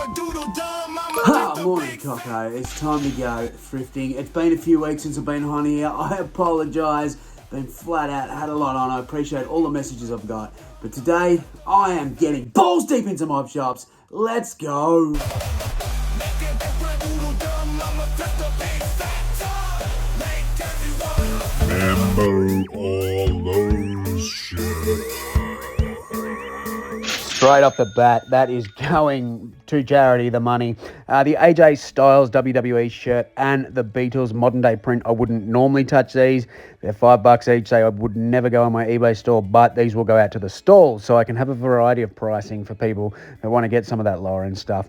Morning, Coco. It's time to go thrifting. It's been a few weeks since I've been on here. I apologise. Been flat out, had a lot on. I appreciate all the messages I've got. But today, I am getting balls deep into mob shops. Let's go. Remember all those shit. Straight off the bat, that is going to charity, the money. The AJ Styles WWE shirt and the Beatles modern day print. I wouldn't normally touch these. They're $5 each, so I would never go on my eBay store, but these will go out to the stalls so I can have a variety of pricing for people that want to get some of that lower end stuff.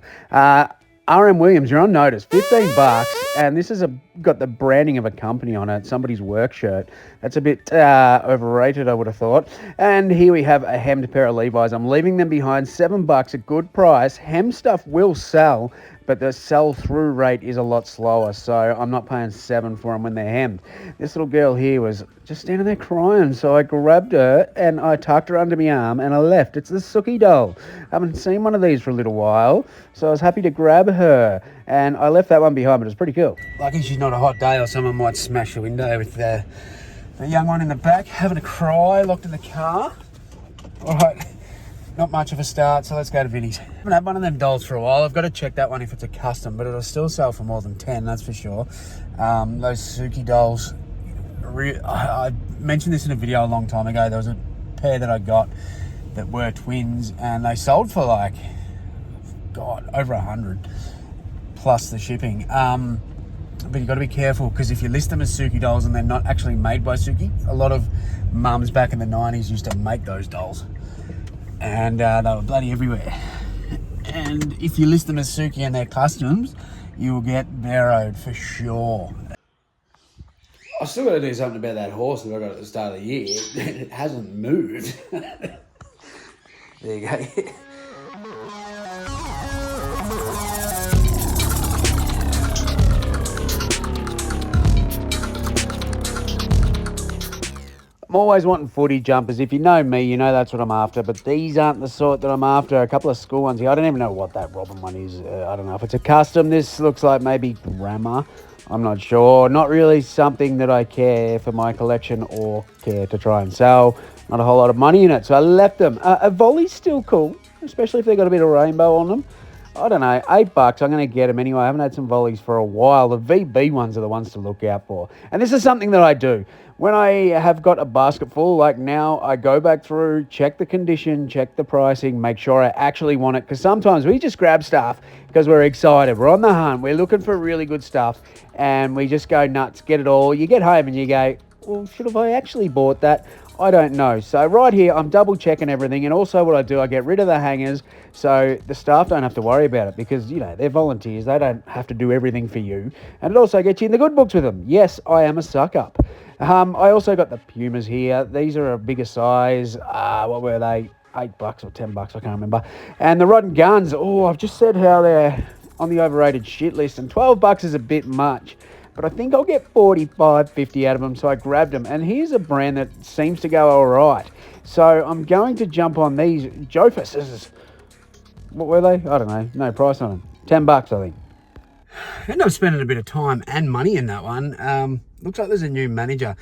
RM Williams, you're on notice, $15, and this has got the branding of a company on it, somebody's work shirt. That's a bit overrated, I would have thought. And here we have a hemmed pair of Levi's. I'm leaving them behind, $7, a good price. Hem stuff will sell, but the sell-through rate is a lot slower, so I'm not paying $7 for them when they're hemmed. This little girl here was just standing there crying, so I grabbed her and I tucked her under my arm and I left. It's the Sookie doll. I haven't seen one of these for a little while, so I was happy to grab her, and I left that one behind, but it's pretty cool. Lucky she's not a hot day or someone might smash the window with the young one in the back, having a cry, locked in the car. All right. Not much of a start, so let's go to Vinnie's. I haven't had one of them dolls for a while. I've got to check that one if it's a custom, but it'll still sell for more than 10, that's for sure. Those Suki dolls, I mentioned this in a video a long time ago. There was a pair that I got that were twins, and they sold for like, God, over 100 plus the shipping. But you've got to be careful, because if you list them as Suki dolls and they're not actually made by Suki, a lot of mums back in the 90s used to make those dolls. And they were bloody everywhere. And if you list them as Suki and they're customs, you will get narrowed for sure. I've still got to do something about that horse that I got at the start of the year. It hasn't moved. There you go. I'm always wanting footy jumpers. If you know me, you know that's what I'm after. But these aren't the sort that I'm after. A couple of school ones here. I don't even know what that Robin one is. I don't know if it's a custom. This looks like maybe grammar. I'm not sure. Not really something that I care for my collection or care to try and sell. Not a whole lot of money in it. So I left them. A volley's still cool, especially if they've got a bit of rainbow on them. I don't know, $8. I'm going to get them anyway. I haven't had some volleys for a while. The VB ones are the ones to look out for. And this is something that I do. When I have got a basket full, like now, I go back through, check the condition, check the pricing, make sure I actually want it. Because sometimes we just grab stuff because we're excited. We're on the hunt. We're looking for really good stuff. And we just go nuts, get it all. You get home and you go, well, should have I actually bought that? I don't know. So right here, I'm double checking everything. And also what I do, I get rid of the hangers so the staff don't have to worry about it, because, you know, they're volunteers. They don't have to do everything for you. And it also gets you in the good books with them. Yes, I am a suck up. I also got the Pumas here. These are a bigger size. What were they? $8 or $10, I can't remember. And the Rod and Guns, I've just said how they're on the overrated shit list. And $12 is a bit much. But I think I'll get 45, 50 out of them, so I grabbed them. And here's a brand that seems to go all right. So I'm going to jump on these Jofus. What were they? I don't know. No price on them. $10, I think. I ended up spending a bit of time and money in that one. Looks like there's a new manager,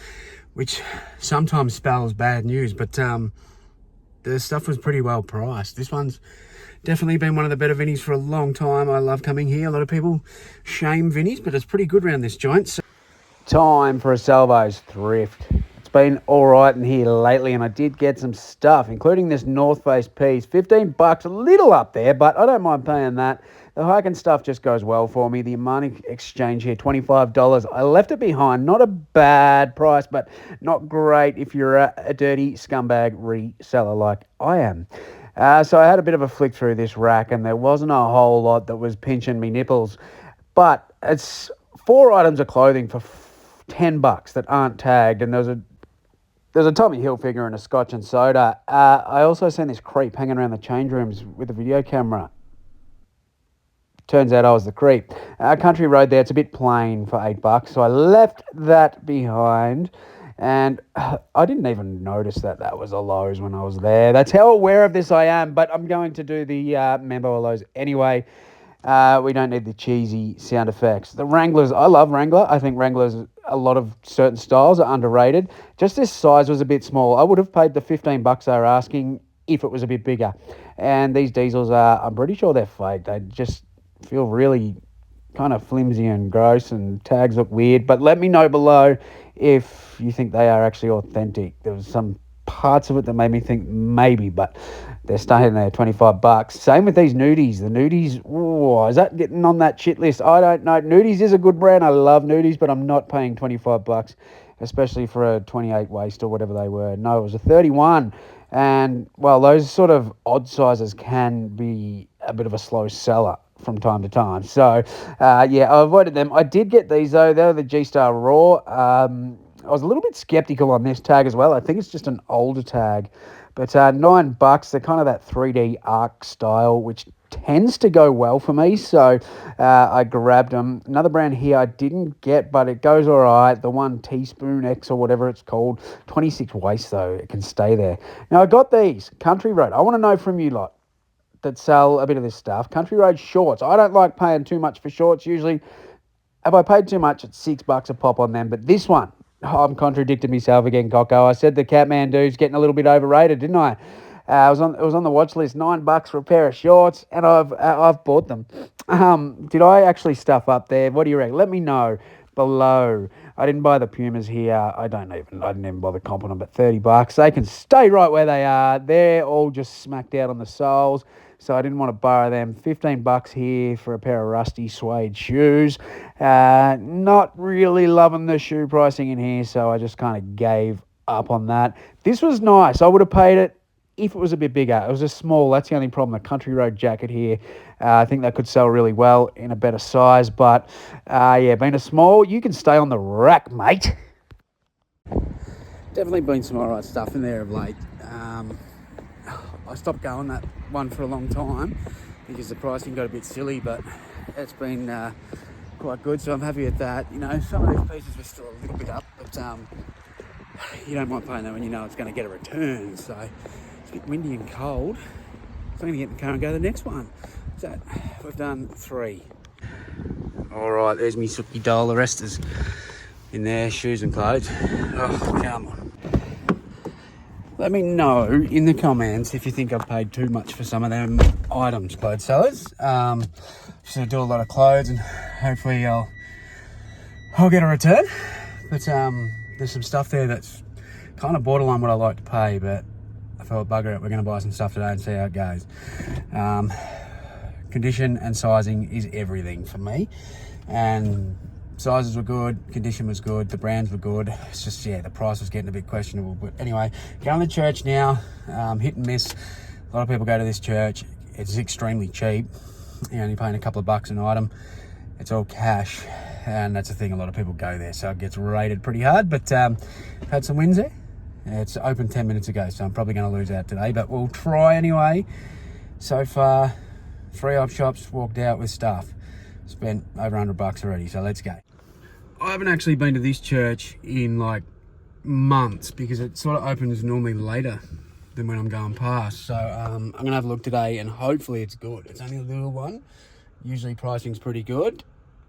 which sometimes spells bad news, but the stuff was pretty well priced. This one's definitely been one of the better Vinnies for a long time. I love coming here. A lot of people shame Vinnies, but it's pretty good around this joint. So time for a Salvo's Thrift. It's been all right in here lately, and I did get some stuff, including this North Face piece. $15, a little up there, but I don't mind paying that. The hiking stuff just goes well for me. The Armani exchange here, $25. I left it behind. Not a bad price, but not great if you're a dirty scumbag reseller like I am. So I had a bit of a flick through this rack, and there wasn't a whole lot that was pinching me nipples. But it's 4 items of clothing for $10 that aren't tagged, and there's a Tommy Hilfiger and a Scotch and soda. I also seen this creep hanging around the change rooms with a video camera. Turns out I was the creep. Country Road there, it's a bit plain for $8, so I left that behind. And I didn't even notice that was a Lowe's when I was there. That's how aware of this I am, but I'm going to do the member of Lowe's anyway. We don't need the cheesy sound effects. The Wranglers, I love Wrangler. I think Wranglers, a lot of certain styles are underrated. Just this size was a bit small. I would have paid the $15 they were asking if it was a bit bigger. And these diesels are, I'm pretty sure they're fake. They just feel really kind of flimsy and gross, and tags look weird. But let me know below if you think they are actually authentic. There was some parts of it that made me think maybe, but they're staying there, $25. Same with these nudies. The nudies, ooh, is that getting on that shit list? I don't know. Nudies is a good brand. I love nudies, but I'm not paying $25, especially for a 28 waist or whatever they were. No, it was a 31. And, well, those sort of odd sizes can be a bit of a slow seller from time to time. So, yeah, I avoided them. I did get these, though. They're the G-Star Raw. I was a little bit skeptical on this tag as well. I think it's just an older tag. But $9, they're kind of that 3D arc style, which tends to go well for me. So I grabbed them. Another brand here I didn't get, but it goes all right. The one Teaspoon X or whatever it's called. 26 waist, though. It can stay there. Now, I got these. Country Road. I want to know from you lot that sell a bit of this stuff. Country Road shorts. I don't like paying too much for shorts. Usually, if I paid too much, it's $6 a pop on them. But this one, I'm contradicting myself again, Coco. I said the Catmandu's getting a little bit overrated, didn't I? It was on the watch list. $9 for a pair of shorts, and I've bought them. Did I actually stuff up there? What do you reckon? Let me know below. I didn't buy the Pumas here. I didn't even bother comping them, but $30. They can stay right where they are. They're all just smacked out on the soles, so I didn't want to borrow them. $15 here for a pair of rusty suede shoes. Not really loving the shoe pricing in here, so I just kind of gave up on that. This was nice. I would have paid it if it was a bit bigger. It was a small. That's the only problem. The Country Road jacket here, I think that could sell really well in a better size. But, yeah, being a small, you can stay on the rack, mate. Definitely been some all right stuff in there of late. I stopped going that one for a long time because the pricing got a bit silly, but it's been quite good, so I'm happy with that. You know, some of these pieces were still a little bit up, but you don't mind paying that when you know it's going to get a return. So it's a bit windy and cold, so I'm going to get in the car and go to the next one. So we've done 3. All right, there's me Suki doll. The rest is in there, shoes and clothes. Oh, come on. Let me know in the comments if you think I've paid too much for some of them items, clothes sellers. Just gonna do a lot of clothes, and hopefully I'll get a return. But there's some stuff there that's kind of borderline what I like to pay, but I thought, bugger it, we're gonna buy some stuff today and see how it goes. Condition and sizing is everything for me, and sizes were good, condition was good, the brands were good. It's just, yeah, the price was getting a bit questionable. But anyway, going to church now, hit and miss. A lot of people go to this church. It's extremely cheap. You're only paying a couple of bucks an item. It's all cash, and that's the thing, a lot of people go there, so it gets rated pretty hard. But had some wins there. It's open 10 minutes ago, so I'm probably going to lose out today, but we'll try anyway. So far, 3 op shops, walked out with stuff. Spent over $100 already, so let's go. I haven't actually been to this church in like months because it sort of opens normally later than when I'm going past. So I'm gonna have a look today, and hopefully it's good. It's only a little one. Usually pricing's pretty good,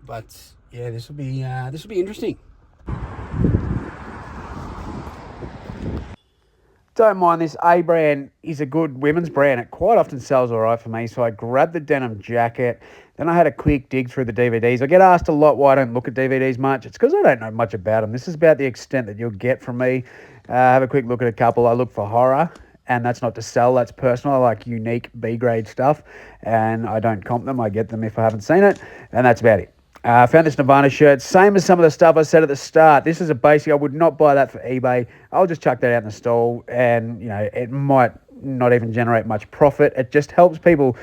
but yeah, this will be interesting. Don't mind this. A brand is a good women's brand. It quite often sells all right for me. So I grabbed the denim jacket. Then I had a quick dig through the DVDs. I get asked a lot why I don't look at DVDs much. It's because I don't know much about them. This is about the extent that you'll get from me. Have a quick look at a couple. I look for horror, and that's not to sell. That's personal. I like unique B-grade stuff, and I don't comp them. I get them if I haven't seen it, and that's about it. I found this Nirvana shirt, same as some of the stuff I said at the start. This is a basic. I would not buy that for eBay. I'll just chuck that out in the stall, and you know, it might not even generate much profit. It just helps people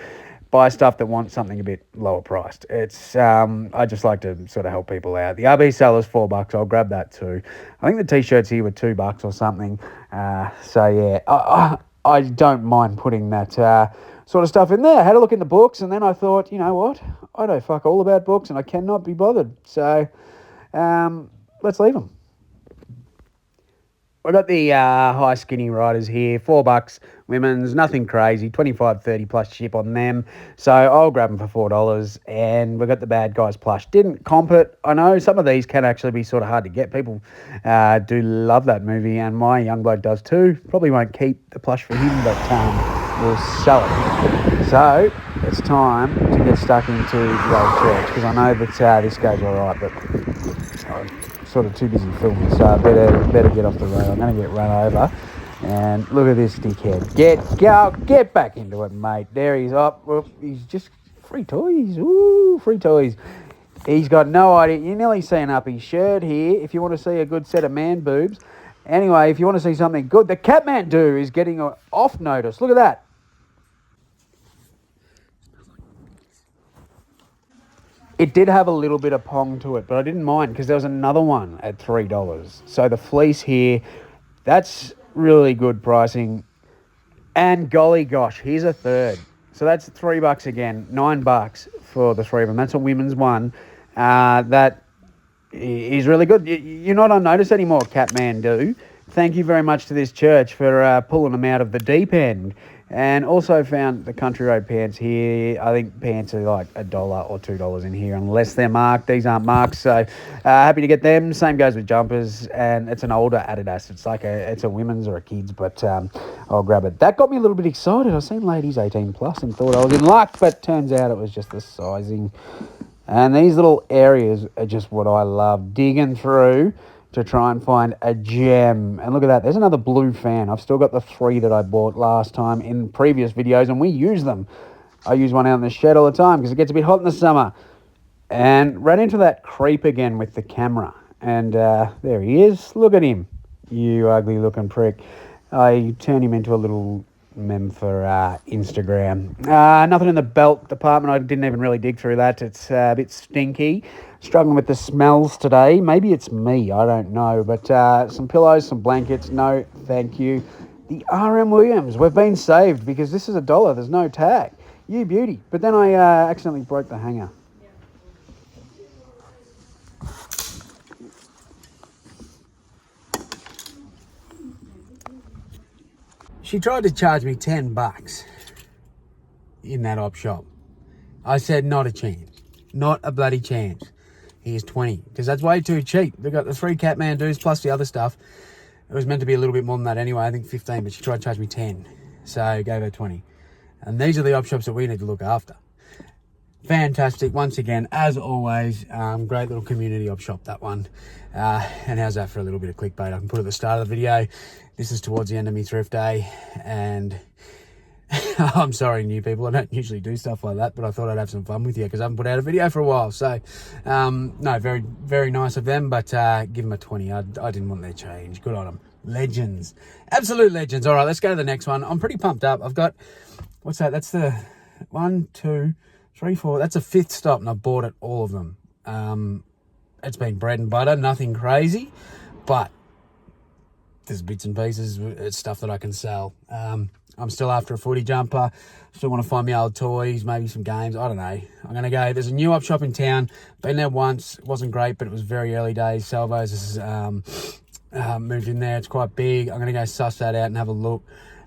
buy stuff that want something a bit lower priced. It's I just like to sort of help people out. The RB seller's $4. I'll grab that too. I think the t-shirts here were $2 or something. So yeah, I don't mind putting that sort of stuff in there. I had a look in the books, and then I thought, you know what? I know fuck all about books, and I cannot be bothered. So let's leave them. We've got the high skinny riders here, $4, women's, nothing crazy, 25, 30 plus ship on them. So I'll grab them for $4. And we've got the Bad Guys plush. Didn't comp it. I know some of these can actually be sort of hard to get. People do love that movie, and my young bloke does too. Probably won't keep the plush for him, but we'll sell it. So it's time to get stuck into the old church, because I know that this goes all right, but I'm sort of too busy filming, so I better get off the road. I'm going to get run over. And look at this dickhead. Get back into it, mate. There he's up. Well, he's just free toys. Ooh, free toys. He's got no idea. You're nearly seeing up his shirt here. If you want to see a good set of man boobs. Anyway, if you want to see something good, the Catmandu is getting off notice. Look at that. It did have a little bit of pong to it, but I didn't mind because there was another one at $3. So the fleece here, that's really good pricing. And golly gosh, here's a third. So that's $3 again, $9 for the three of them. That's a women's one. That is really good. You're not on notice anymore, Catmandu. Thank you very much to this church for pulling them out of the deep end. And also found the Country Road pants here. I think pants are like $1 or $2 in here, unless they're marked. These aren't marked, so happy to get them. Same goes with jumpers, and it's an older Adidas. It's like it's a women's or a kid's, but I'll grab it. That got me a little bit excited. I've seen ladies 18 plus and thought I was in luck, but turns out it was just the sizing. And these little areas are just what I love, digging through to try and find a gem. And look at that, there's another blue fan. I've still got the 3 that I bought last time in previous videos, and we use them. I use one out in the shed all the time because it gets a bit hot in the summer. And ran into that creep again with the camera. And there he is. Look at him, you ugly looking prick. I turned him into a little meme for Instagram. Nothing in the belt department. I didn't even really dig through that. It's a bit stinky. Struggling with the smells today. Maybe it's me, I don't know. But some pillows, some blankets, no thank you. The RM Williams, we've been saved because this is $1. There's no tag. You beauty. But then I accidentally broke the hanger. She tried to charge me $10 in that op shop. I said not a chance. Not a bloody chance. Here's 20, because that's way too cheap. They got the 3 Catmandus plus the other stuff. It was meant to be a little bit more than that anyway. I think 15, but she tried to charge me 10. So I gave her 20. And these are the op shops that we need to look after. Fantastic. Once again, as always, great little community op shop, that one. And how's that for a little bit of clickbait? I can put at the start of the video. This is towards the end of my thrift day. And I'm sorry, new people. I don't usually do stuff like that, but I thought I'd have some fun with you because I haven't put out a video for a while. So, no, very, very nice of them, but give them a 20. I didn't want their change. Good on them. Legends. Absolute legends. All right, let's go to the next one. I'm pretty pumped up. I've got, what's that? That's the 1, 2, 3, 4. That's a 5th stop, and I bought it, all of them. It's been bread and butter, nothing crazy, but there's bits and pieces. It's stuff that I can sell. I'm still after a footy jumper. Still want to find me old toys, maybe some games. I don't know. I'm going to go. There's a new op shop in town. Been there once. It wasn't great, but it was very early days. Salvo's moved in there. It's quite big. I'm going to go suss that out and have a look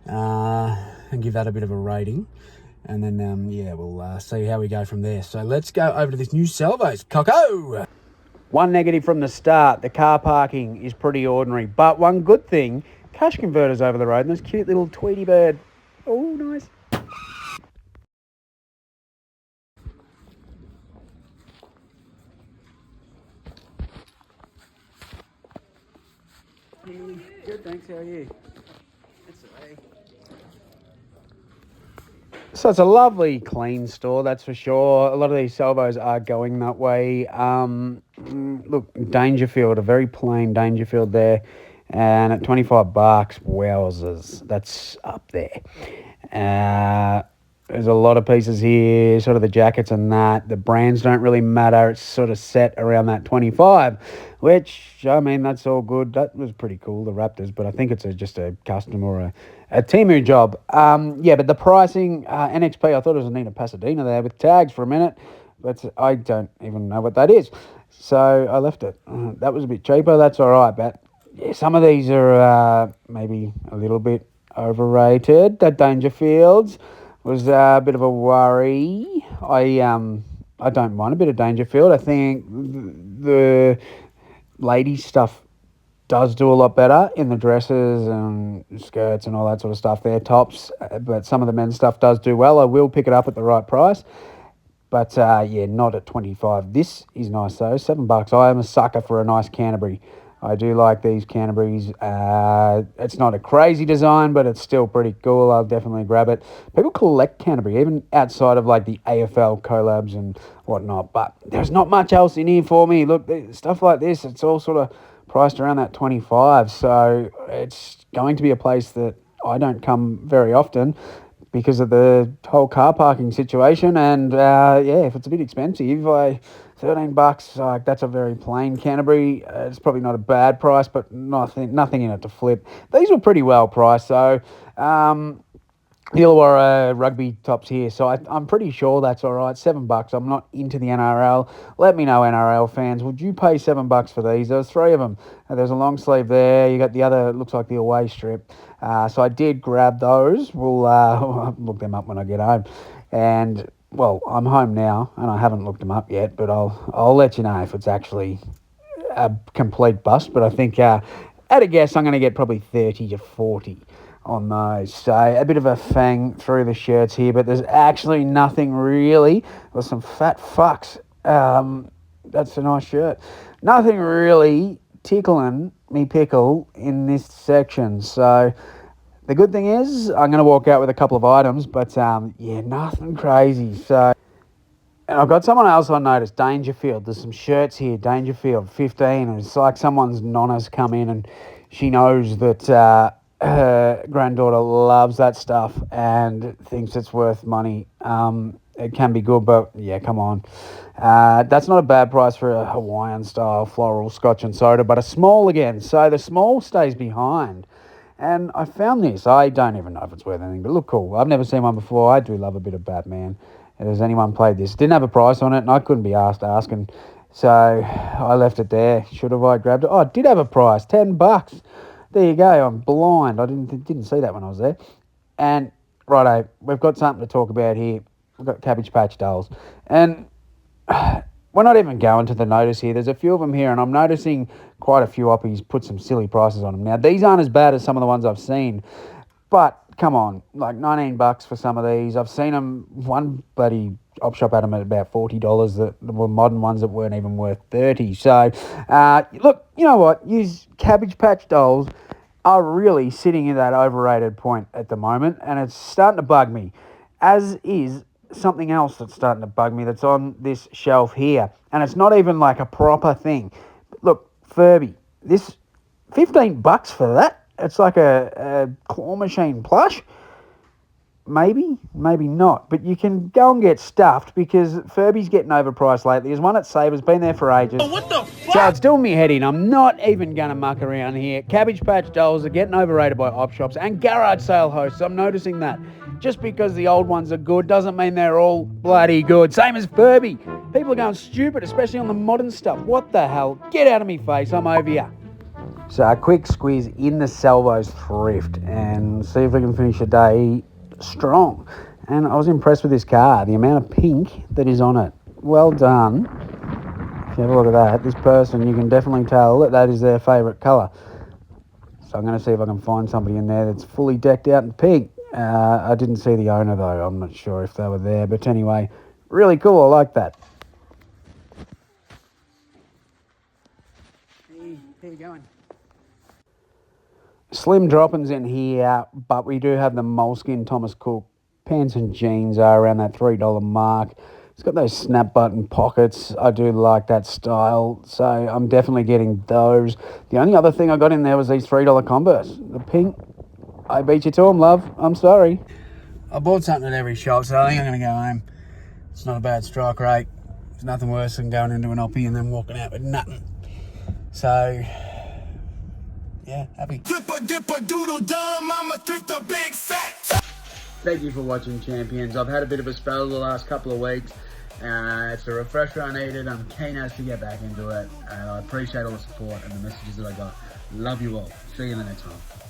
and give that a bit of a rating. And then, yeah, we'll see how we go from there. So let's go over to this new Salvo's. Coco! One negative from the start. The car parking is pretty ordinary. But one good thing, cash converters over the road, and this cute little Tweety bird. Oh, nice. Good, thanks. How are you? So it's a lovely, clean store, that's for sure. A lot of these Salvos are going that way. Look, Dangerfield, a very plain Dangerfield there. And at $25, wowzers, that's up there. There's a lot of pieces here, sort of the jackets and that. The brands don't really matter. It's sort of set around that 25, which, I mean, that's all good. That was pretty cool, the Raptors, but I think it's just a custom or a Temu job. Yeah, but the pricing, NXP, I thought it was Nina Pasadena there with tags for a minute, but I don't even know what that is. So I left it. That was a bit cheaper. That's all right, but yeah, some of these are maybe a little bit overrated. That Dangerfields was a bit of a worry. I don't mind a bit of Dangerfield. I think the ladies stuff does do a lot better in the dresses and skirts and all that sort of stuff. They're tops, but some of the men's stuff does do well. I will pick it up at the right price. But yeah, not at 25. This is nice though, $7. I am a sucker for a nice Canterbury. I do like these Canterburies. It's not a crazy design, but it's still pretty cool. I'll definitely grab it. People collect Canterbury, even outside of like the AFL collabs and whatnot. But there's not much else in here for me. Look, stuff like this, it's all sort of priced around that 25. So it's going to be a place that I don't come very often because of the whole car parking situation. And yeah, if it's a bit expensive, $13, like that's a very plain Canterbury. It's probably not a bad price, but nothing in it to flip. These were pretty well priced, so the Illawarra rugby tops here, so I'm pretty sure that's all right. $7. I'm not into the NRL. Let me know, NRL fans. Would you pay $7 for these? There's three of them. There's a long sleeve there. You got the other, looks like the away strip. So I did grab those. We'll look them up when I get home. And well, I'm home now, and I haven't looked them up yet. But I'll let you know if it's actually a complete bust. But I think at a guess, I'm going to get probably 30 to 40. On those. So a bit of a fang through the shirts here, but there's actually nothing really. There's some fat fucks. That's a nice shirt. Nothing really tickling me pickle in this section. So the good thing is I'm going to walk out with a couple of items, but yeah, nothing crazy. So, and I've got someone else I noticed, Dangerfield. There's some shirts here, Dangerfield 15, and it's like someone's nonna's come in and she knows that her granddaughter loves that stuff and thinks it's worth money. It can be good, but yeah, come on. That's not a bad price for a Hawaiian style floral scotch and soda, but a small again. So the small stays behind. And I found this. I don't even know if it's worth anything, but look cool. I've never seen one before. I do love a bit of Batman. Has anyone played this? Didn't have a price on it, and I couldn't be asked asking. So I left it there. Should have I grabbed it? Oh, it did have a price, $10. There you go. I'm blind. I didn't see that when I was there. And righto, we've got something to talk about here. We've got Cabbage Patch Dolls, and we're not even going to the notice here. There's a few of them here, and I'm noticing quite a few oppies put some silly prices on them. Now these aren't as bad as some of the ones I've seen, but come on, like $19 for some of these. I've seen them. One bloody op shop had them at about $40. That were modern ones that weren't even worth $30. So look, you know what? Use Cabbage Patch Dolls are really sitting in that overrated point at the moment, and it's starting to bug me, as is something else that's starting to bug me that's on this shelf here, and it's not even like a proper thing. Look, Furby, this $15 for that? It's like a claw machine plush. Maybe not. But you can go and get stuffed because Furby's getting overpriced lately. There's one at Saber's, been there for ages. Oh, what the fuck? So it's doing me head in. I'm not even going to muck around here. Cabbage Patch Dolls are getting overrated by op shops and garage sale hosts. I'm noticing that. Just because the old ones are good doesn't mean they're all bloody good. Same as Furby. People are going stupid, especially on the modern stuff. What the hell? Get out of me face. I'm over here. So a quick squeeze in the Salvo's Thrift and see if we can finish the day strong. And I was impressed with this car, the amount of pink that is on it. Well done. If you have a look at that, this person, you can definitely tell that is their favourite colour. So I'm going to see if I can find somebody in there that's fully decked out in pink. I didn't see the owner though. I'm not sure if they were there, but anyway, really cool. I like that. How you going? Slim droppings in here, but we do have the moleskin Thomas Cook pants and jeans are around that $3 mark. It's got those snap button pockets. I do like that style, so I'm definitely getting those. The only other thing I got in there was these $3 Converse. The pink, I beat you to them, love. I'm sorry. I bought something at every shop, so I think I'm going to go home. It's not a bad strike rate. There's nothing worse than going into an oppie and then walking out with nothing. So yeah, happy. Dipper doodle dumb, I'm a thrift a big fat. Thank you for watching, champions. I've had a bit of a spell the last couple of weeks. It's a refresher I needed. I'm keen as to get back into it. I appreciate all the support and the messages that I got. Love you all. See you in the next one.